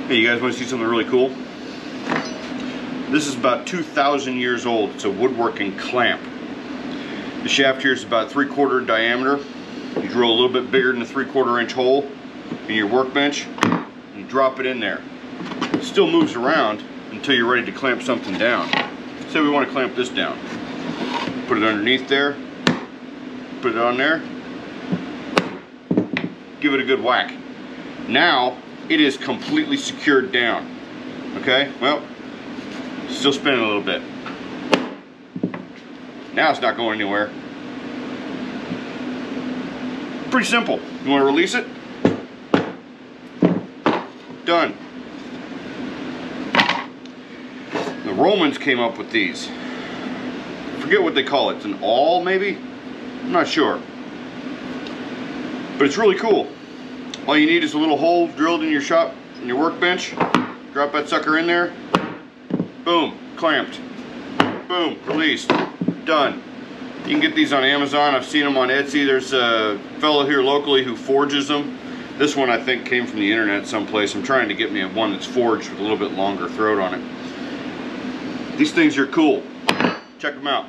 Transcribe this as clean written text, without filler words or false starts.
Hey, you guys want to see something really cool? This is about 2,000 years old. It's a woodworking clamp. The shaft here is about 3/4 in diameter. You drill a little bit bigger than a 3/4 inch hole in your workbench. And you drop it in there. It still moves around until you're ready to clamp something down. Say we want to clamp this down. Put it underneath there. Put it on there. Give it a good whack. Now it is completely secured down. Okay, well, still spinning a little bit. Now it's not going anywhere. Pretty simple. You want to release it? Done. The Romans came up with these. Forget what they call it. It's an awl, maybe? I'm not sure. But it's really cool. All you need is a little hole drilled in your shop, in your workbench. Drop that sucker in there. Boom, clamped. Boom, released. Done. You can get these on Amazon. I've seen them on Etsy. There's a fellow here locally who forges them. This one I think came from the internet someplace. I'm trying to get me one that's forged with a little bit longer throat on it. These things are cool. Check them out.